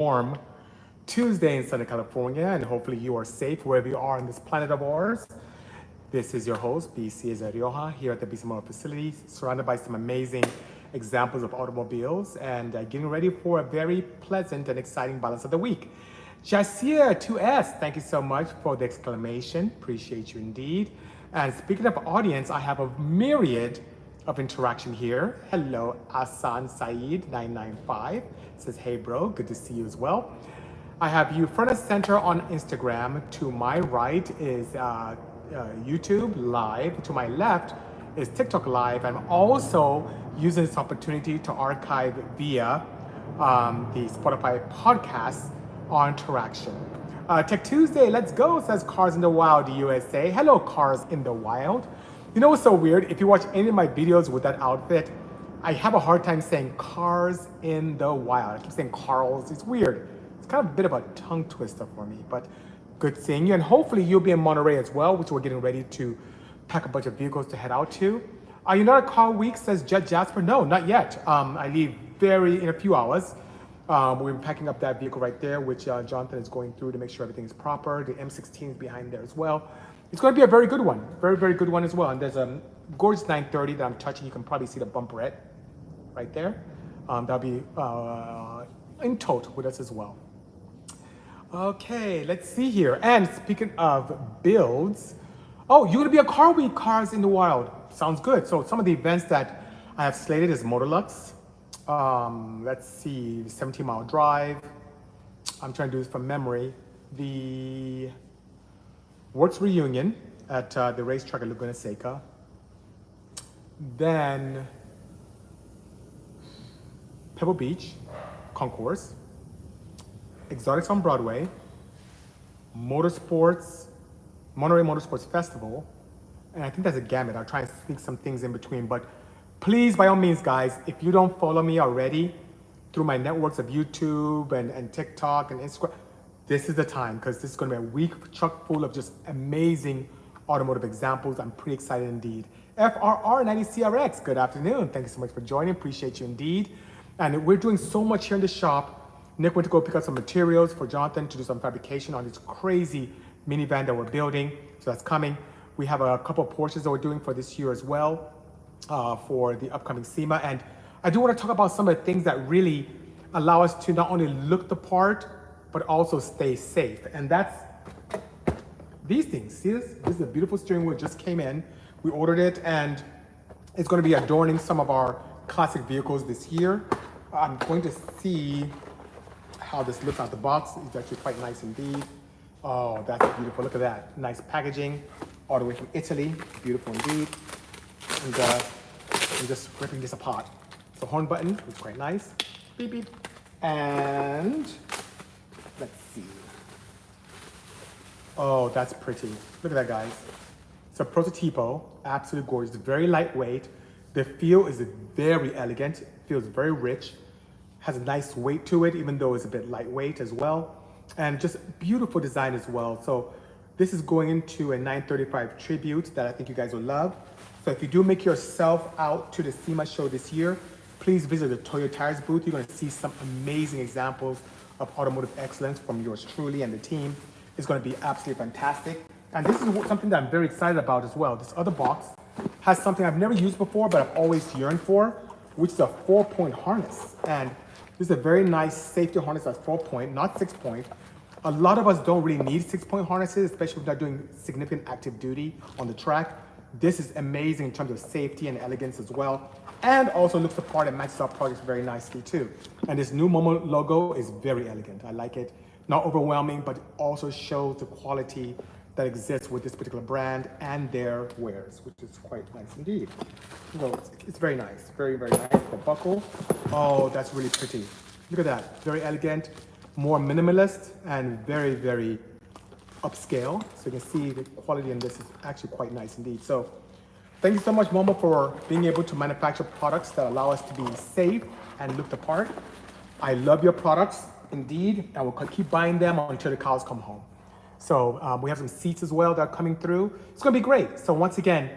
warm Tuesday in Southern California, and hopefully you are safe wherever you are on this planet of ours. This is your host, BC Rioja, here at the Bisimoto facility, surrounded by some amazing examples of automobiles and getting ready for a very pleasant and exciting balance of the week. Jasia 2S, thank you so much for the exclamation. Appreciate you indeed. And speaking of audience, I have a myriad of interaction here. Hello, Asan Saeed 995 says, hey bro, good to see you as well. I have you front and center on Instagram. To my right is YouTube Live. To my left is TikTok Live. I'm also using this opportunity to archive via the Spotify podcast on Interaction. Tech2sDay, let's go, says Cars in the Wild USA. Hello, Cars in the Wild. You know what's so weird? If you watch any of my videos with that outfit, I have a hard time saying Cars in the Wild. I keep saying Carls. It's weird. It's kind of a bit of a tongue twister for me, but good seeing you. And hopefully you'll be in Monterey as well, which we're getting ready to pack a bunch of vehicles to head out to. Are you not at Car Week, says Jet Jasper? No, not yet. I leave in a few hours. We're packing up that vehicle right there, which Jonathan is going through to make sure everything is proper. The M16 is behind there as well. It's going to be a very good one. Very, very good one as well. And there's a gorgeous 930 that I'm touching. You can probably see the bumperette right there. That'll be in tote with us as well. Okay, let's see here. And speaking of builds, oh, you're gonna be a Car Week Cars in the Wild. Sounds good. So some of the events that I have slated is Motorlux. Let's see, the 17-mile drive. I'm trying to do this from memory. The Works Reunion at the racetrack at Laguna Seca. Then Pebble Beach Concourse. Exotics on Broadway. Motorsports, Monterey Motorsports Festival. And I think that's a gamut. I'll try and sneak some things in between. But please, by all means, guys, if you don't follow me already through my networks of YouTube and TikTok and Instagram, this is the time, because this is going to be a week chock full of just amazing automotive examples. I'm pretty excited indeed. FRR90CRX, good afternoon. Thank you so much for joining. Appreciate you indeed. And we're doing so much here in the shop. Nick went to go pick up some materials for Jonathan to do some fabrication on this crazy minivan that we're building. So that's coming. We have a couple of Porsches that we're doing for this year as well, for the upcoming SEMA. And I do want to talk about some of the things that really allow us to not only look the part, but also stay safe. And that's these things. See this? This is a beautiful steering wheel, just came in. We ordered it, and it's going to be adorning some of our classic vehicles this year. I'm going to see how this looks out the box. It's actually quite nice indeed. Oh, that's beautiful. Look at that. Nice packaging all the way from Italy. Beautiful indeed. And I'm just ripping this apart. The horn button is quite nice. Beep, beep. And let's see. Oh, that's pretty. Look at that, guys. It's a Prototipo, absolutely gorgeous, very lightweight. The feel is very elegant, it feels very rich, has a nice weight to it, even though it's a bit lightweight as well. And just beautiful design as well. So this is going into a 935 tribute that I think you guys will love. So if you do make yourself out to the SEMA show this year, please visit the Toyo Tires booth. You're gonna see some amazing examples of automotive excellence from yours truly and the team. It's gonna be absolutely fantastic. And this is something that I'm very excited about as well. This other box has something I've never used before, but I've always yearned for, which is a 4-point harness. And this is a very nice safety harness that's 4-point, not 6-point. A lot of us don't really need 6-point harnesses, especially if they're doing significant active duty on the track. This is amazing in terms of safety and elegance as well. And also looks the part and matches our projects very nicely too. And this new Momo logo is very elegant. I like it. Not overwhelming, but also shows the quality that exists with this particular brand and their wares, which is quite nice indeed. Well, it's very nice. Very, very nice. The buckle. Oh, that's really pretty. Look at that. Very elegant, more minimalist, and very, very upscale. So you can see the quality in this is actually quite nice indeed. So thank you so much, Momo, for being able to manufacture products that allow us to be safe and look the part. I love your products indeed, and we'll keep buying them until the cows come home. So we have some seats as well that are coming through. It's gonna be great. So once again,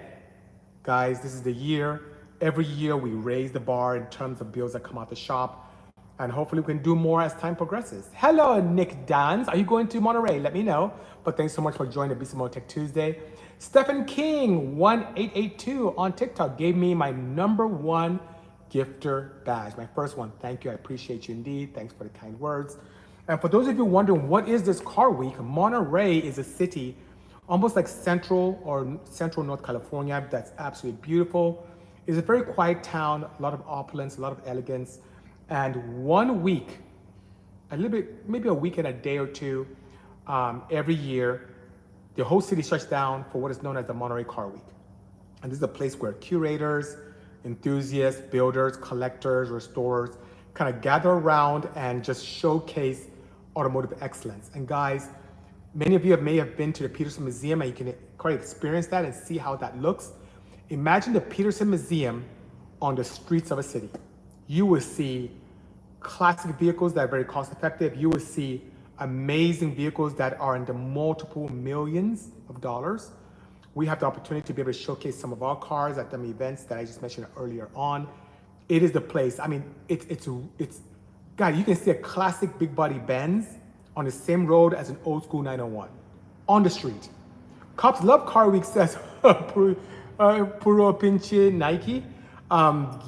guys, this is the year. Every year we raise the bar in terms of bills that come out the shop. And hopefully we can do more as time progresses. Hello, Nick Dans. Are you going to Monterey? Let me know. But thanks so much for joining the Bisimoto Tech Tuesday. Stephen King 1882 on TikTok gave me my #1 gifter badge, my first one. Thank you. I appreciate you indeed. Thanks for the kind words. And for those of you wondering, what is this car week? Monterey is a city almost like central North California that's absolutely beautiful. It's a very quiet town, a lot of opulence, a lot of elegance. And 1 week, a little bit, maybe a week and a day or two, every year, the whole city shuts down for what is known as the Monterey Car Week. And this is a place where curators, enthusiasts, builders, collectors, restorers kind of gather around and just showcase automotive excellence. And guys, many of you may have been to the Peterson Museum, and you can quite experience that and see how that looks. Imagine the Peterson Museum on the streets of a city. You will see classic vehicles that are very cost effective. You will see amazing vehicles that are in the multiple millions of dollars. We have the opportunity to be able to showcase some of our cars at the events that I just mentioned earlier on. It is the place. I mean, it's God, you can see a classic big body Benz on the same road as an old school 901 on the street. Cops love Car Week, says Puro Pinche Nike.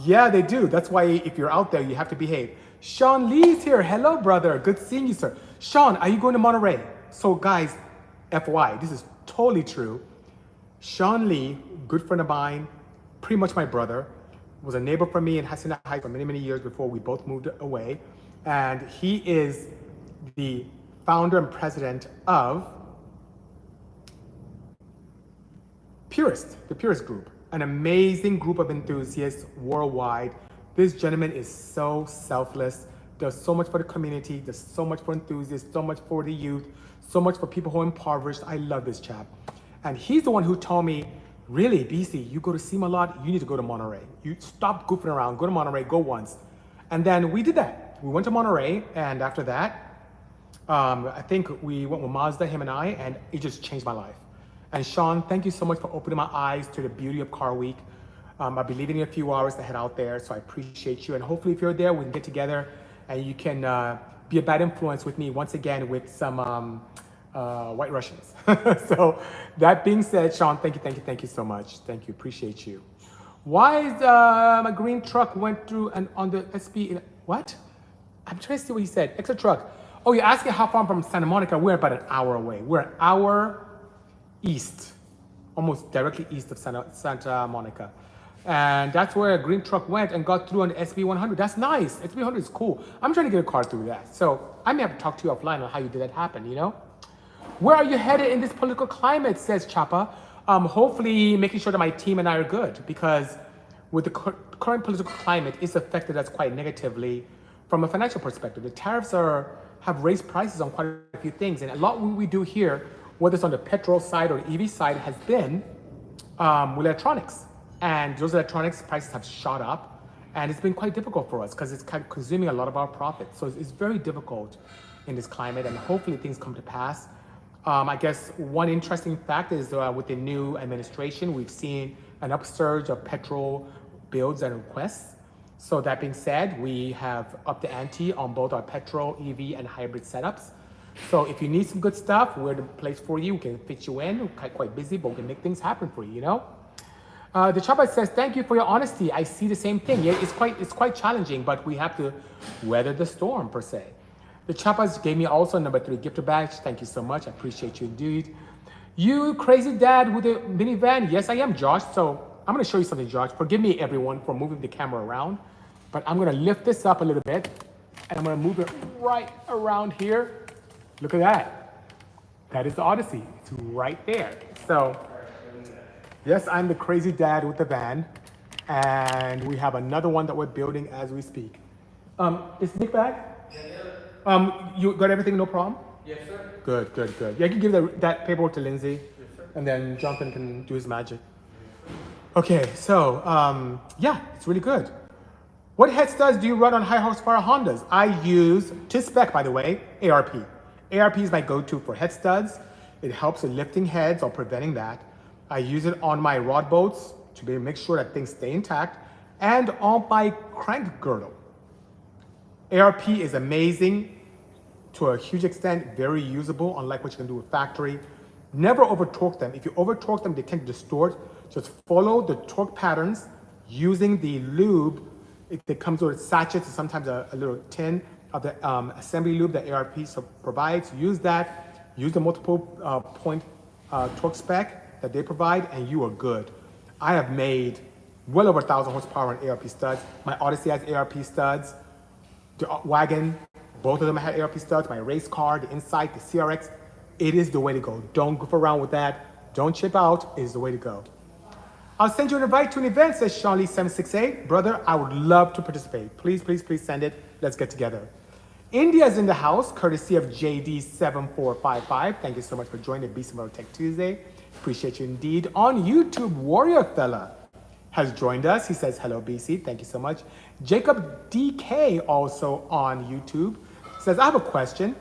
Yeah, they do. That's why if you're out there, you have to behave. Shaun Lee's here. Hello, brother. Good seeing you, sir. Shaun, are you going to Monterey? So guys, FY, this is totally true. Shaun Lee, good friend of mine, pretty much my brother, was a neighbor for me in Hacienda Heights for many, many years before we both moved away. And he is the founder and president of the Purist Group, an amazing group of enthusiasts worldwide. This gentleman is so selfless, does so much for the community, does so much for enthusiasts, so much for the youth, so much for people who are impoverished. I love this chap. And he's the one who told me, really, BC, you go to SEMA a lot, you need to go to Monterey. You stop goofing around, go to Monterey, go once. And then we did that. We went to Monterey, and after that, I think we went with Mazda, him and I, and it just changed my life. And Shaun, thank you so much for opening my eyes to the beauty of Car Week. I'll be leaving in a few hours to head out there, so I appreciate you. And hopefully if you're there, we can get together and you can be a bad influence with me once again with some White Russians. So that being said, Shaun, thank you so much. Thank you, appreciate you. Why is my green truck went through and on the SB, what? I'm trying to see what he said, extra truck. Oh, you're asking how far from Santa Monica? We're about an hour away. We're an hour east, almost directly east of Santa Monica. And that's where a green truck went and got through on the SB 100. That's nice. SB 100 is cool. I'm trying to get a car through that. So I may have to talk to you offline on how you did that happen, you know? Where are you headed in this political climate, says Chapa. Hopefully making sure that my team and I are good, because with the current political climate, it's affected us quite negatively from a financial perspective. The tariffs have raised prices on quite a few things. And a lot what we do here, whether it's on the petrol side or the EV side, has been with electronics. And those electronics prices have shot up, and it's been quite difficult for us because it's kind of consuming a lot of our profits. So it's very difficult in this climate, and hopefully things come to pass. I guess one interesting fact is with the new administration, we've seen an upsurge of petrol builds and requests. So that being said, we have upped the ante on both our petrol, EV, and hybrid setups. So if you need some good stuff, we're the place for you. We can fit you in. We're quite busy, but we can make things happen for you, you know? The Chapa says, thank you for your honesty. I see the same thing. Yeah, it's quite challenging, but we have to weather the storm, per se. The Chapas gave me also #3 gifter badge. Thank you so much. I appreciate you indeed. You crazy dad with a minivan? Yes, I am, Josh. So I'm going to show you something, Josh. Forgive me, everyone, for moving the camera around, but I'm going to lift this up a little bit, and I'm going to move it right around here. Look at that. That is the Odyssey. It's right there. So yes, I'm the crazy dad with the van, and we have another one that we're building as we speak. Is Nick back? Yeah. You got everything, no problem? Yes, sir. Good. Yeah, you can give that paperwork to Lindsay, yes, sir. And then Jonathan can do his magic. Okay, so yeah, it's really good. What head studs do you run on high horsepower Hondas? I use, to spec by the way, ARP. ARP is my go-to for head studs. It helps with lifting heads or preventing that. I use it on my rod boats to make sure that things stay intact, and on my crank girdle. ARP is amazing to a huge extent, very usable, unlike what you can do with factory. Never over torque them. If you over torque them, they tend to distort. Just follow the torque patterns using the lube. It comes with sachets, sometimes a little tin of the assembly lube that ARP provides. Use that. Use the multiple point torque spec that they provide, and you are good. I have made well over 1,000 horsepower on ARP studs. My Odyssey has ARP studs. The wagon, both of them had ARP studs. My race car, the Insight, the CRX, it is the way to go. Don't goof around with that. Don't chip out. It is the way to go. I'll send you an invite to an event, says Shaun Lee 768. Brother, I would love to participate. Please, please, please send it. Let's get together. India's in the house, courtesy of JD7455. Thank you so much for joining Bisimoto Tech Tuesday. Appreciate you indeed. On YouTube, Warrior Fella has joined us. He says, hello, BC. Thank you so much. Jacob DK, also on YouTube, says, I have a question.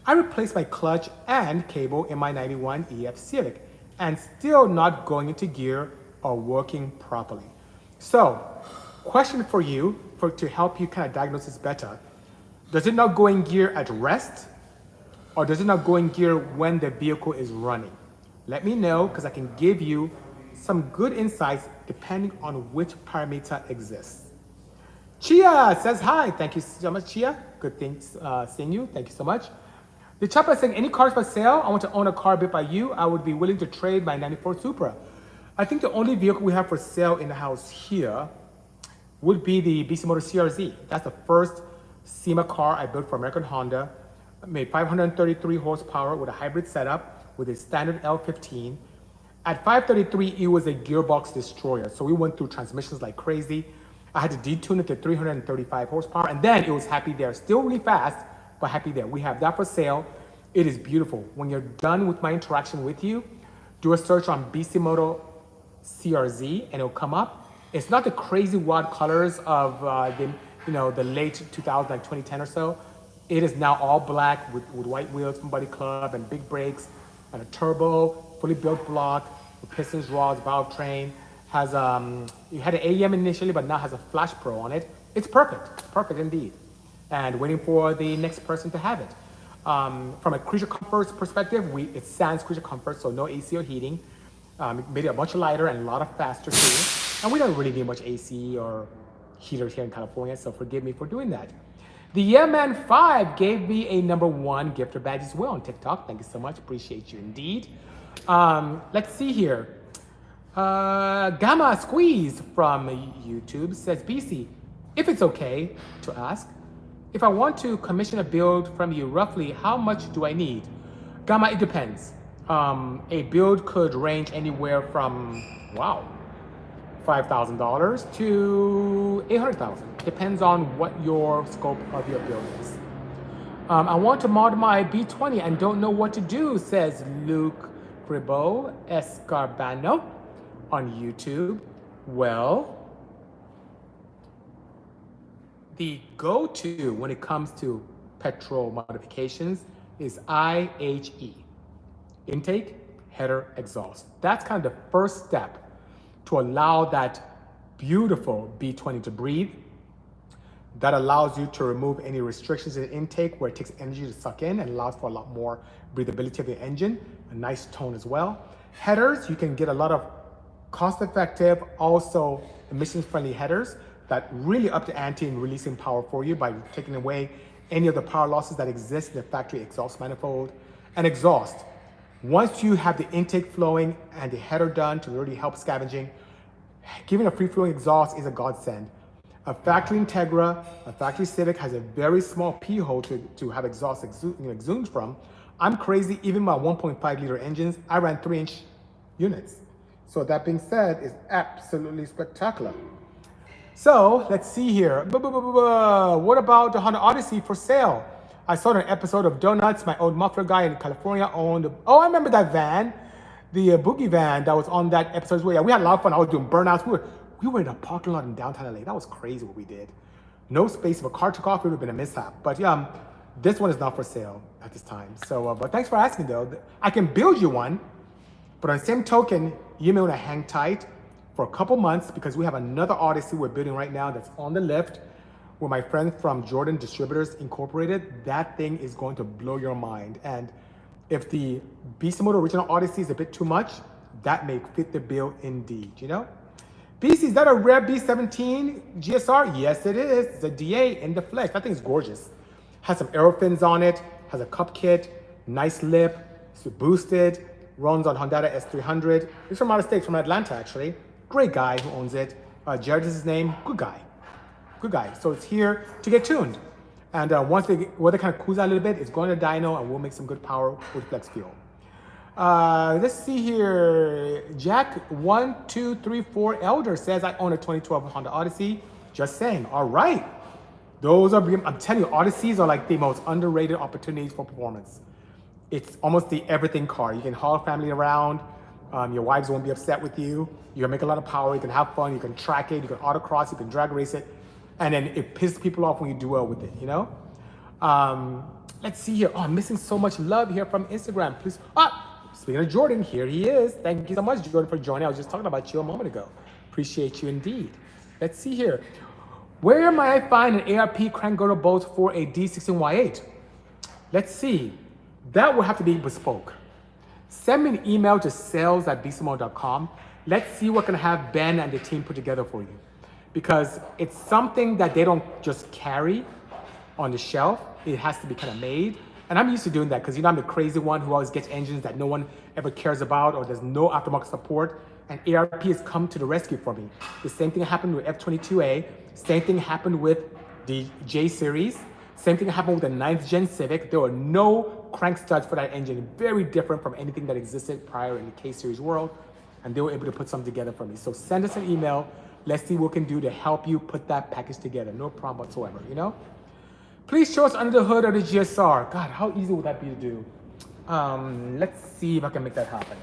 I replaced my clutch and cable in my 91 EF Civic and still not going into gear or working properly. So, question for you, to help you kind of diagnose this better. Does it not go in gear at rest, or does it not go in gear when the vehicle is running? Let me know, because I can give you some good insights depending on which parameter exists. Chia says hi. Thank you so much, Chia. Good thing seeing you. Thank you so much. The chopper is saying, any cars for sale? I want to own a car built by you. I would be willing to trade my 94 Supra. I think the only vehicle we have for sale in the house here would be the Bisimoto CRZ. That's the first SEMA car I built for American Honda. I made 533 horsepower with a hybrid setup with a standard L15. At 533, it was a gearbox destroyer. So we went through transmissions like crazy. I had to detune it to 335 horsepower, and then it was happy there. Still really fast, but happy there. We have that for sale. It is beautiful. When you're done with my interaction with you, do a search on Bisimoto CRZ and it'll come up. It's not the crazy wild colors of the late 2000, like 2010 or so. It is now all black with white wheels from Buddy Club and big brakes and a turbo, fully built block with pistons, rods, valve train. Has it had an AEM initially, but now has a Flash Pro on it. It's perfect indeed. And waiting for the next person to have it. From a creature comfort perspective, it's sans creature comfort, so no AC or heating. Made it a much lighter and a lot of faster too. And we don't really need much AC or heaters here in California, so forgive me for doing that. The Yeah Man 5 gave me a #1 gifter badge as well on TikTok. Thank you so much, appreciate you indeed. Let's see here. Gamma Squeeze from YouTube says, BC, if it's okay to ask, if I want to commission a build from you, roughly how much do I need? Gamma, it depends. A build could range anywhere from, $5,000 to $800,000. Depends on what your scope of your build is. I want to mod my B20 and don't know what to do, says Luke Gribo Escarbano on YouTube. Well, the go-to when it comes to petrol modifications is IHE. Intake, header, exhaust. That's kind of the first step to allow that beautiful B20 to breathe. That allows you to remove any restrictions in the intake where it takes energy to suck in and allows for a lot more breathability of the engine, a nice tone as well. Headers, you can get a lot of cost-effective, also emissions-friendly headers that really up the ante in releasing power for you by taking away any of the power losses that exist in the factory exhaust manifold. And exhaust. Once you have the intake flowing and the header done to really help scavenging, giving a free-flowing exhaust is a godsend. A factory Integra, a factory Civic has a very small P hole to have exhaust exudes from. I'm crazy, even my 1.5 liter engines, I ran 3-inch units. So that being said, it's absolutely spectacular. So let's see here. What about the Honda Odyssey for sale? I saw an episode of Donuts. My old muffler guy in California owned. Oh, I remember that van, the boogie van that was on that episode as well. Yeah, we had a lot of fun. I was doing burnouts. We were in a parking lot in downtown LA. That was crazy what we did. No space. If a car took off, it would have been a mishap. But yeah, this one is not for sale at this time. So, but thanks for asking though. I can build you one, but on the same token, you may want to hang tight for a couple months because we have another Odyssey we're building right now that's on the lift. with my friends from Jordan Distributors Incorporated, that thing is going to blow your mind. And if the Bisimoto Original Odyssey is a bit too much, that may fit the bill indeed, you know? BC, is that a rare B17 GSR? Yes, it is. It's a DA in the flesh. That thing's gorgeous. Has some aero fins on it, has a cup kit, nice lip, it's boosted, runs on Honda S300. He's from out of state, from Atlanta actually. Great guy who owns it. Jared is his name, good guy. Good guy. So it's here to get tuned. And once the weather kind of cools out a little bit, it's going to dyno and we'll make some good power with flex fuel. Let's see here. Jack1234 Elder says, I own a 2012 Honda Odyssey. Just saying. All right. Those are, I'm telling you, Odysseys are like the most underrated opportunities for performance. It's almost the everything car. You can haul family around. Your wives won't be upset with you. You can make a lot of power. You can have fun. You can track it. You can autocross. You can drag race it. And then it pisses people off when you do well with it, you know? Let's see here. Oh, I'm missing so much love here from Instagram. Please. Speaking of Jordan, here he is. Thank you so much, Jordan, for joining. I was just talking about you a moment ago. Appreciate you indeed. Let's see here. Where might I find an ARP crank girdle bolt for a D16Y8? Let's see. That will have to be bespoke. Send me an email to sales@bisimoto.com. Let's see what can have Ben and the team put together for you. Because it's something that they don't just carry on the shelf. It has to be kind of made. And I'm used to doing that because, you know, I'm the crazy one who always gets engines that no one ever cares about or there's no aftermarket support. And ARP has come to the rescue for me. The same thing happened with F22A. Same thing happened with the J series. Same thing happened with the 9th gen Civic. There were no crank studs for that engine. Very different from anything that existed prior in the K series world. And they were able to put something together for me. So send us an email. Let's see what we can do to help you put that package together. No problem whatsoever, you know? Please show us under the hood of the GSR. God, how easy would that be to do? Let's see if I can make that happen.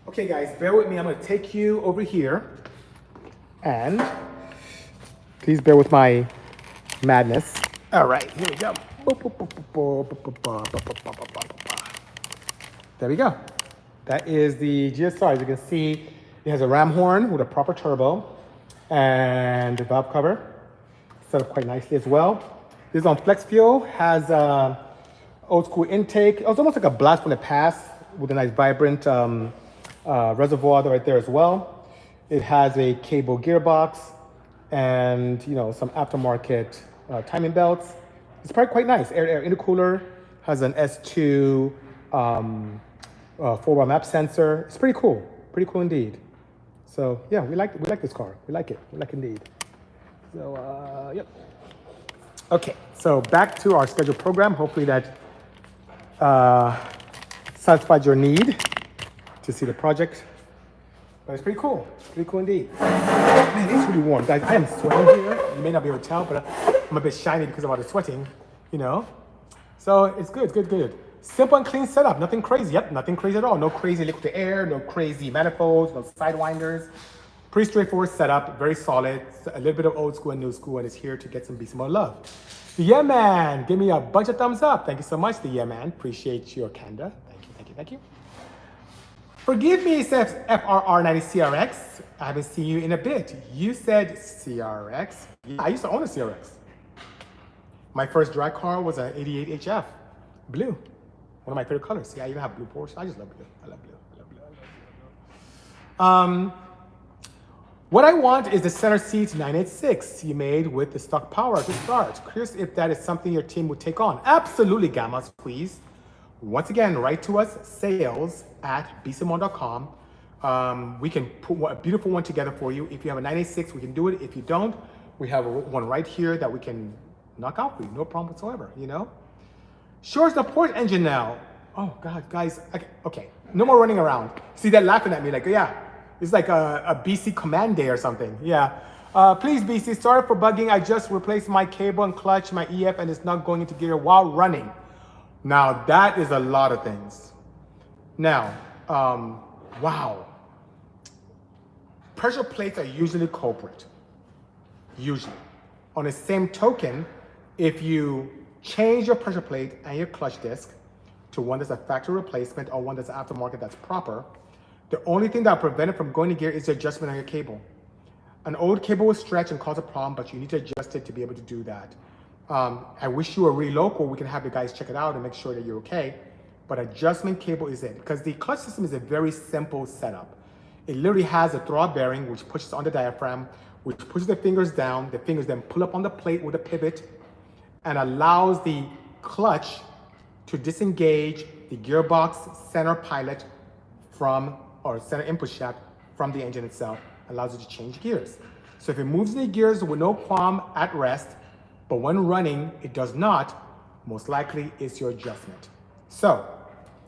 Okay guys, bear with me. I'm gonna take you over here and please bear with my madness. All right, here we go. There we go. That is the GSR. As you can see, it has a ram horn with a proper turbo and the valve cover set up quite nicely as well. This is on flex fuel, has old school intake. It's almost like a blast from the past with a nice vibrant reservoir right there as well. It has a cable gearbox and, you know, some aftermarket timing belts. It's probably quite nice. Air intercooler, has an S2 4-bar map sensor. It's pretty cool indeed. So yeah, we like this car. We like it indeed. So yep. Okay, so back to our scheduled program. Hopefully that satisfied your need to see the project. But it's pretty cool indeed. Man, it's really warm. Guys, I am sweating here. You may not be able to tell, but I'm a bit shiny because of all the sweating, you know? So it's good. Simple and clean setup, nothing crazy. Yep, nothing crazy at all. No crazy liquid to air, no crazy manifolds, no sidewinders. Pretty straightforward setup, very solid. A little bit of old school and new school, and it's here to get some Bisimoto love. The Yeah Man, give me a bunch of thumbs up. Thank you so much, the Yeah Man. Appreciate your candor. Thank you. Forgive me, says FRR90 CRX. I haven't seen you in a bit. You said CRX. Yeah, I used to own a CRX. My first drag car was an 88 HF, blue. One of my favorite colors. See, I even have blue Porsche. I just love blue. I love blue. What I want is the center seat 986 you made with the stock power to start. Curious if that is something your team would take on. Absolutely, Gamma Squeeze. Once again, write to us, sales@bisimoto.com. We can put a beautiful one together for you. If you have a 986, we can do it. If you don't, we have one right here that we can knock out for you. No problem whatsoever, you know? Sure, the Porsche engine now. Oh God, guys, okay. No more running around. See that laughing at me like, yeah, it's like a BC command day or something. Yeah. Please BC, sorry for bugging. I just replaced my cable and clutch, my EF, and it's not going into gear while running. Now that is a lot of things. Now, wow. Pressure plates are usually culprit. Usually. On the same token, if you change your pressure plate and your clutch disc to one that's a factory replacement or one that's aftermarket that's proper, the only thing that will prevent it from going to gear is the adjustment on your cable. An old cable will stretch and cause a problem, but you need to adjust it to be able to do that. I wish you were really local. We can have the guys check it out and make sure that you're okay. But adjustment cable is it, because the clutch system is a very simple setup. It literally has a throwout bearing, which pushes on the diaphragm, which pushes the fingers down. The fingers then pull up on the plate with a pivot and allows the clutch to disengage the gearbox center pilot from, or center input shaft from the engine itself, allows it to change gears. So if it moves the gears with no qualm at rest, but when running, it does not, most likely it's your adjustment. So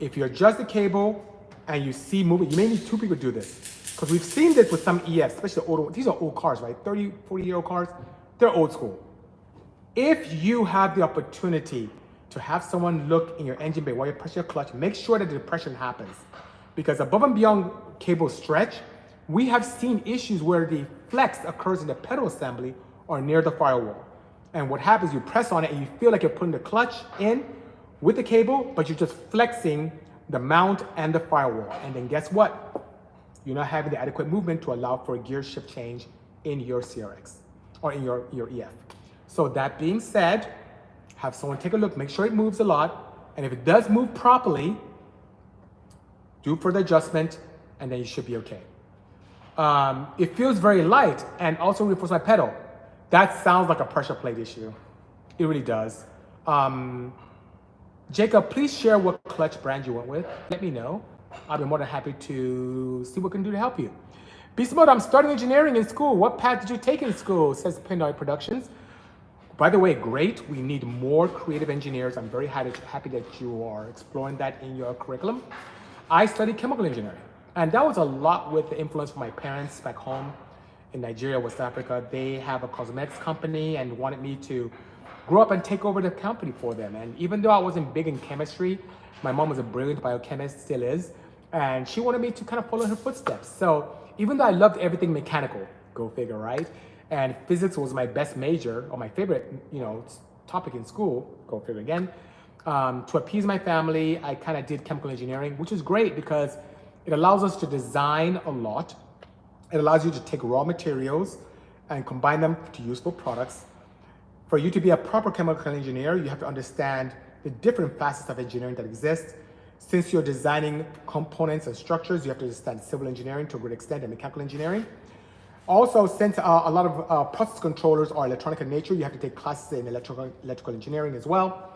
if you adjust the cable and you see movement, you may need two people to do this, because we've seen this with some EFs, especially the older ones. These are old cars, right? 30, 40-year-old cars, they're old school. If you have the opportunity to have someone look in your engine bay while you press your clutch, make sure that the depression happens. Because above and beyond cable stretch, we have seen issues where the flex occurs in the pedal assembly or near the firewall. And what happens, you press on it and you feel like you're putting the clutch in with the cable, but you're just flexing the mount and the firewall. And then guess what? You're not having the adequate movement to allow for a gear shift change in your CRX or in your EF. So that being said, have someone take a look, make sure it moves a lot. And if it does move properly, do further adjustment, and then you should be okay. It feels very light and also reinforce my pedal. That sounds like a pressure plate issue. It really does. Jacob, please share what clutch brand you went with. Let me know. I'll be more than happy to see what I can do to help you. Bisimoto, I'm starting engineering in school. What path did you take in school? Says Pinoy Productions. By the way, great. We need more creative engineers. I'm very happy that you are exploring that in your curriculum. I studied chemical engineering, and that was a lot with the influence from my parents back home in Nigeria, West Africa. They have a cosmetics company and wanted me to grow up and take over the company for them. And even though I wasn't big in chemistry, my mom was a brilliant biochemist, still is, and she wanted me to kind of follow her footsteps. So even though I loved everything mechanical, go figure, right? And physics was my best major, or my favorite, topic in school, go figure again. To appease my family, I kind of did chemical engineering, which is great because it allows us to design a lot. It allows you to take raw materials and combine them to useful products. For you to be a proper chemical engineer, you have to understand the different facets of engineering that exist. Since you're designing components and structures, you have to understand civil engineering to a great extent and mechanical engineering. Also, since a lot of process controllers are electronic in nature, you have to take classes in electrical engineering as well.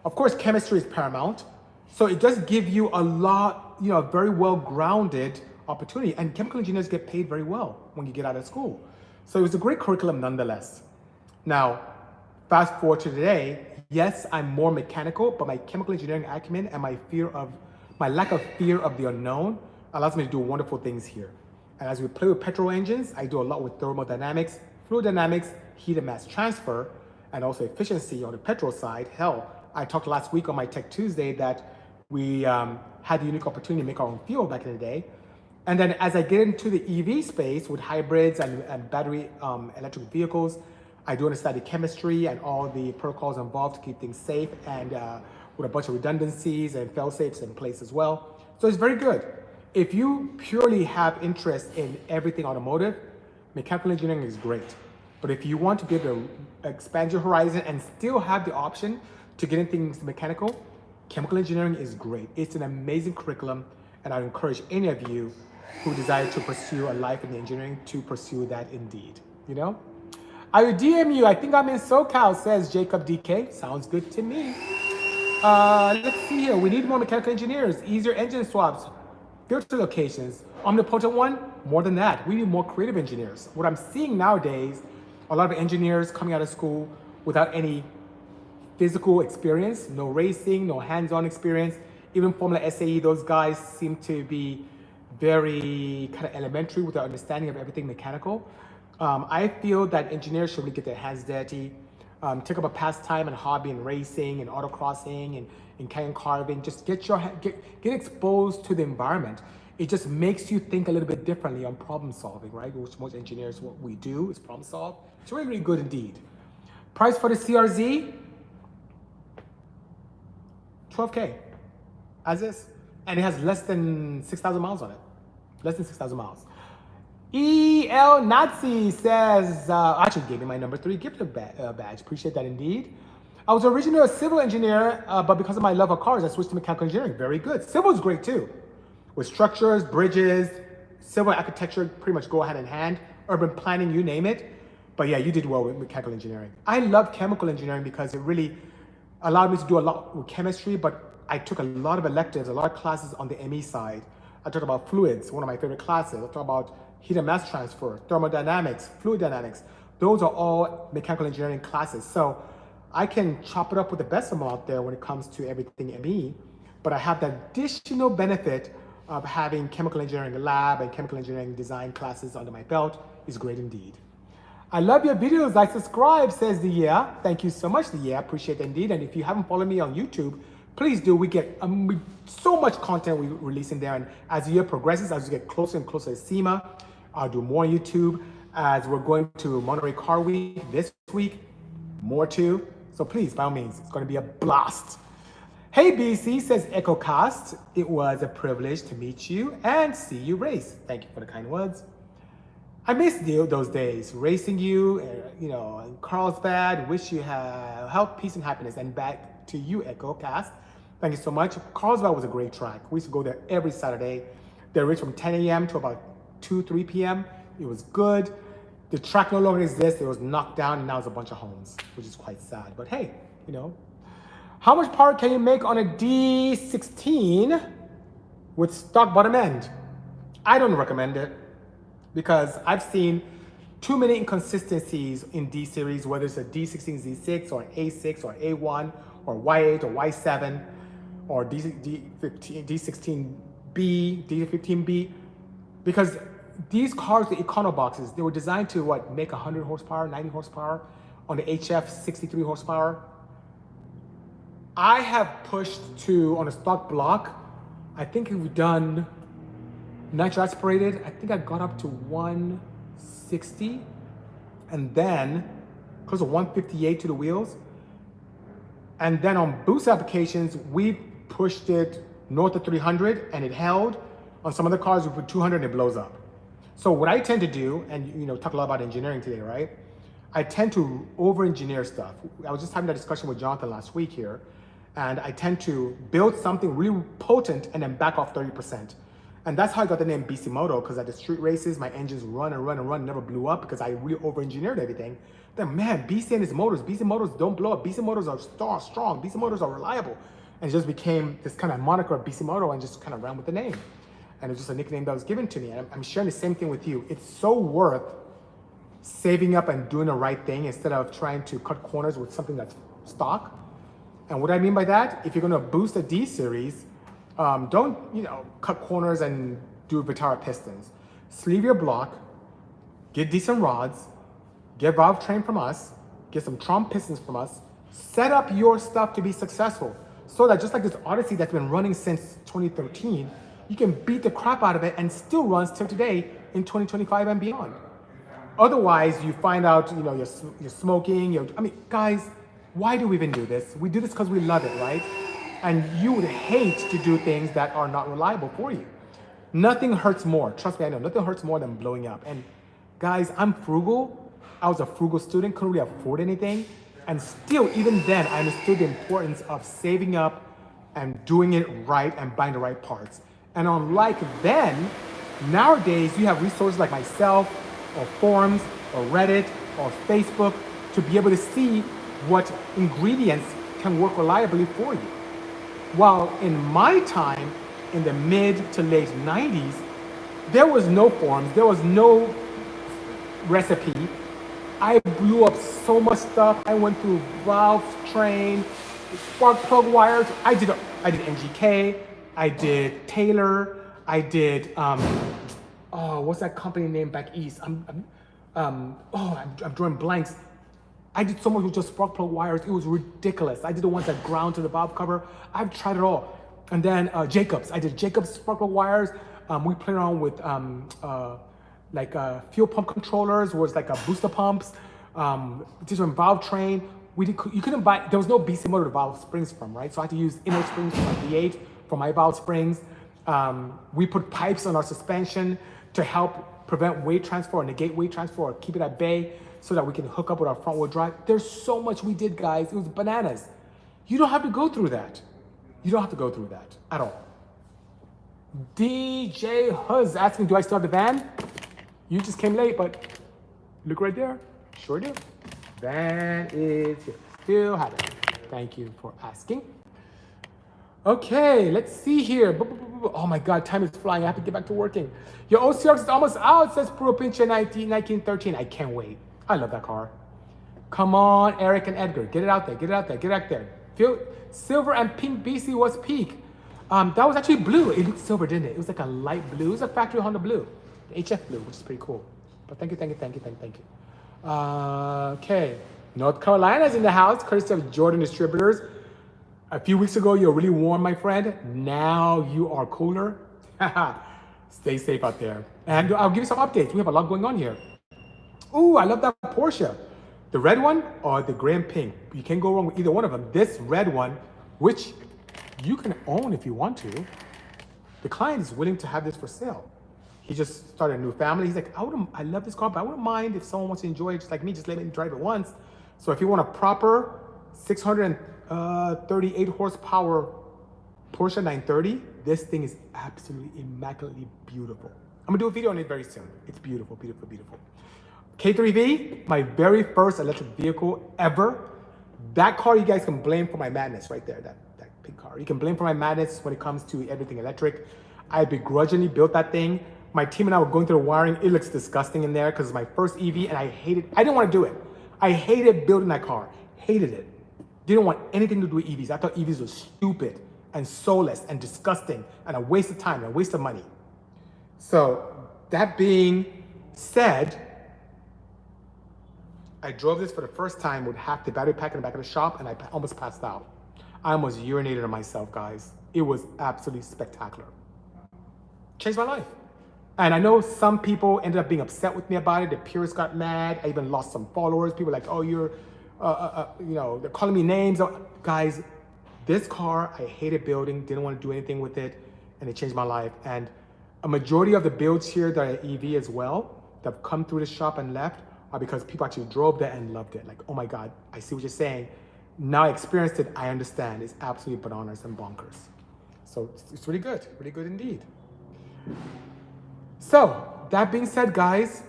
Of course, chemistry is paramount. So it does give you a lot, very well-grounded opportunity. And chemical engineers get paid very well when you get out of school. So it was a great curriculum nonetheless. Now, fast forward to today, yes, I'm more mechanical, but my chemical engineering acumen and my lack of fear of the unknown allows me to do wonderful things here. And as we play with petrol engines, I do a lot with thermodynamics, fluid dynamics, heat and mass transfer, and also efficiency on the petrol side. Hell, I talked last week on my Tech2sDay that we had the unique opportunity to make our own fuel back in the day. And then as I get into the EV space with hybrids and battery electric vehicles, I do understand the chemistry and all the protocols involved to keep things safe and with a bunch of redundancies and fail-safes in place as well. So it's very good. If you purely have interest in everything automotive, mechanical engineering is great. But if you want to be able to expand your horizon and still have the option to get into things mechanical, chemical engineering is great. It's an amazing curriculum, and I encourage any of you who desire to pursue a life in engineering to pursue that indeed, I will DM you. I think I'm in SoCal, says Jacob DK. Sounds good to me. Let's see here. We need more mechanical engineers, easier engine swaps, filter locations. Omnipotent one, more than that. We need more creative engineers. What I'm seeing nowadays, a lot of engineers coming out of school without any physical experience, no racing, no hands-on experience. Even Formula SAE, those guys seem to be very kind of elementary with their understanding of everything mechanical. I feel that engineers should really get their hands dirty, take up a pastime and hobby in racing and autocrossing and in canyon carving. Just get exposed to the environment. It just makes you think a little bit differently on problem solving, right? Which most engineers, what we do is problem solve. It's really, really good indeed. Price for the CRZ, $12K, as is. And it has less than 6,000 miles on it. Less than 6,000 miles. EL Nazi says, actually gave me my number 3 gift badge. Appreciate that indeed. I was originally a civil engineer, but because of my love of cars, I switched to mechanical engineering. Very good. Civil is great too. With structures, bridges, civil architecture pretty much go hand in hand. Urban planning, you name it. But yeah, you did well with mechanical engineering. I love chemical engineering because it really allowed me to do a lot with chemistry, but I took a lot of electives, a lot of classes on the ME side. I talked about fluids, one of my favorite classes. I talked about heat and mass transfer, thermodynamics, fluid dynamics. Those are all mechanical engineering classes. So I can chop it up with the best of them out there when it comes to everything ME, but I have the additional benefit of having chemical engineering lab and chemical engineering design classes under my belt is great indeed. I love your videos, I subscribe, says the yeah. Thank you so much, the yeah, appreciate it indeed. And if you haven't followed me on YouTube, please do. We get so much content we release in there, and as the year progresses, as we get closer and closer to SEMA, I'll do more on YouTube. As we're going to Monterey Car Week this week, more too. So please, by all means, it's going to be a blast. Hey BC, says EchoCast. It was a privilege to meet you and see you race. Thank you for the kind words. I missed you those days, racing you, in Carlsbad. Wish you have health, peace, and happiness. And back to you, EchoCast. Thank you so much. Carlsbad was a great track. We used to go there every Saturday. They raced from 10 a.m. to about 3 p.m. It was good. The track no longer exists. It was knocked down, and now it's a bunch of homes, which is quite sad. But hey, how much power can you make on a D16 with stock bottom end? I don't recommend it because I've seen too many inconsistencies in D series, whether it's a D16 Z6 or an A6 or A1 or Y8 or Y7 or D16B, D15B, because these cars, the Econo boxes, they were designed to make 100 horsepower, 90 horsepower on the HF 63 horsepower. I have pushed to, on a stock block, I think we've done nitro aspirated, I think I got up to 160 and then close to 158 to the wheels. And then on boost applications, we pushed it north of 300 and it held. On some other cars, we put 200 and it blows up. So what I tend to do, and talk a lot about engineering today, right? I tend to over-engineer stuff. I was just having that discussion with Jonathan last week here, and I tend to build something really potent and then back off 30%. And that's how I got the name Bisimoto, because at the street races, my engines run and run and run, never blew up because I really over-engineered everything. Then man, BC and his motors, BC motors don't blow up. BC motors are strong, BC motors are reliable. And it just became this kind of moniker of Bisimoto and just kind of ran with the name. And it's just a nickname that was given to me. And I'm sharing the same thing with you. It's so worth saving up and doing the right thing instead of trying to cut corners with something that's stock. And what I mean by that, if you're gonna boost a D series, don't cut corners and do Vitara pistons. Sleeve your block, get decent rods, get valve train from us, get some Trom pistons from us, set up your stuff to be successful so that just like this Odyssey that's been running since 2013, you can beat the crap out of it and still runs till today in 2025 and beyond. Otherwise, you find out, you're smoking, guys, why do we even do this? We do this because we love it, right? And you would hate to do things that are not reliable for you. Nothing hurts more, trust me, I know, nothing hurts more than blowing up. And guys, I'm frugal. I was a frugal student, couldn't really afford anything. And still, even then, I understood the importance of saving up and doing it right and buying the right parts. And unlike then, nowadays you have resources like myself or forums or Reddit or Facebook to be able to see what ingredients can work reliably for you. While in my time, in the mid to late 90s, there was no forums, there was no recipe. I blew up so much stuff. I went through valve train, spark plug wires. I did NGK. I did Taylor. I did what's that company name back east? I'm drawing blanks. I did so much with just spark plug wires. It was ridiculous. I did the ones that ground to the valve cover. I've tried it all. And then Jacobs. I did Jacobs spark plug wires. We played around with fuel pump controllers, was like booster pumps. different valve train. You couldn't buy, there was no Bisimoto to valve springs from, right? So I had to use inner springs from my V8 for my valve springs. We put pipes on our suspension to help prevent weight transfer or negate weight transfer or keep it at bay so that we can hook up with our front wheel drive. There's so much we did, guys. It was bananas. You don't have to go through that. You don't have to go through that at all. DJ Huz asking, do I still have the van? You just came late, but look right there. Sure do. Van is here. Still have it. Thank you for asking. Okay, let's see here. Oh my God, time is flying. I have to get back to working. Your OCR is almost out, says Pro Pinche 1913. I can't wait. I love that car. Come on, Eric and Edgar. Get it out there, get it out there, get it out there. Feel silver and pink BC was peak. That was actually blue. It looked silver, didn't it? It was like a light blue. It was a factory Honda blue. The HF blue, which is pretty cool. But thank you. Okay, North Carolina's in the house, courtesy of Jordan Distributors. A few weeks ago, you were really warm, my friend. Now you are cooler. Stay safe out there. And I'll give you some updates. We have a lot going on here. Ooh, I love that Porsche. The red one or the gray and pink. You can't go wrong with either one of them. This red one, which you can own if you want to. The client is willing to have this for sale. He just started a new family. He's like, I love this car, but I wouldn't mind if someone wants to enjoy it just like me, just let me drive it once. So if you want a proper 638 horsepower Porsche 930, this thing is absolutely immaculately beautiful. I'm gonna do a video on it very soon. It's beautiful, beautiful, beautiful. K3V, my very first electric vehicle ever. That car you guys can blame for my madness right there, that pink car. You can blame for my madness when it comes to everything electric. I begrudgingly built that thing. My team and I were going through the wiring. It looks disgusting in there because it's my first EV and I didn't want to do it. I hated building that car, hated it. Didn't want anything to do with EVs. I thought EVs were stupid and soulless and disgusting and a waste of time and a waste of money. So that being said, I drove this for the first time with half the battery pack in the back of the shop and I almost passed out. I almost urinated on myself, guys. It was absolutely spectacular. Changed my life. And I know some people ended up being upset with me about it. The purists got mad. I even lost some followers. People were like, oh, you're, they're calling me names. Guys, this car, I hated building, didn't want to do anything with it, and it changed my life. And a majority of the builds here that are EV as well, that have come through the shop and left, are because people actually drove that and loved it. Like, oh my God, I see what you're saying. Now I experienced it, I understand. It's absolutely bananas and bonkers. So it's really good indeed. So that being said, guys,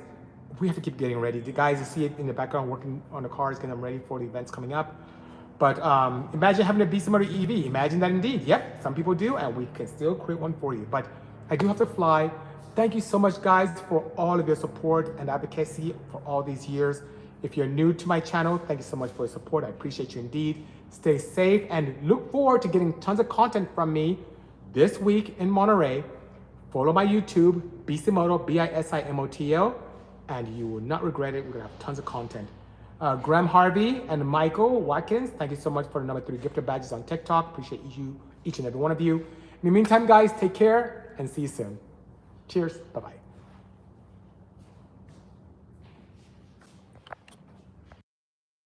we have to keep getting ready. The guys, you see it in the background working on the cars, getting them ready for the events coming up. But imagine having a Bisimoto EV. Imagine that indeed. Yep, some people do, and we can still create one for you. But I do have to fly. Thank you so much, guys, for all of your support and advocacy for all these years. If you're new to my channel, thank you so much for your support. I appreciate you indeed. Stay safe and look forward to getting tons of content from me this week in Monterey. Follow my YouTube, Bisimoto, Bisimoto, and you will not regret it. We're gonna have tons of content. Graham Harvey and Michael Watkins, thank you so much for the number 3 gifted badges on TikTok. Appreciate you, each and every one of you. In the meantime, guys, take care and see you soon. Cheers, bye-bye.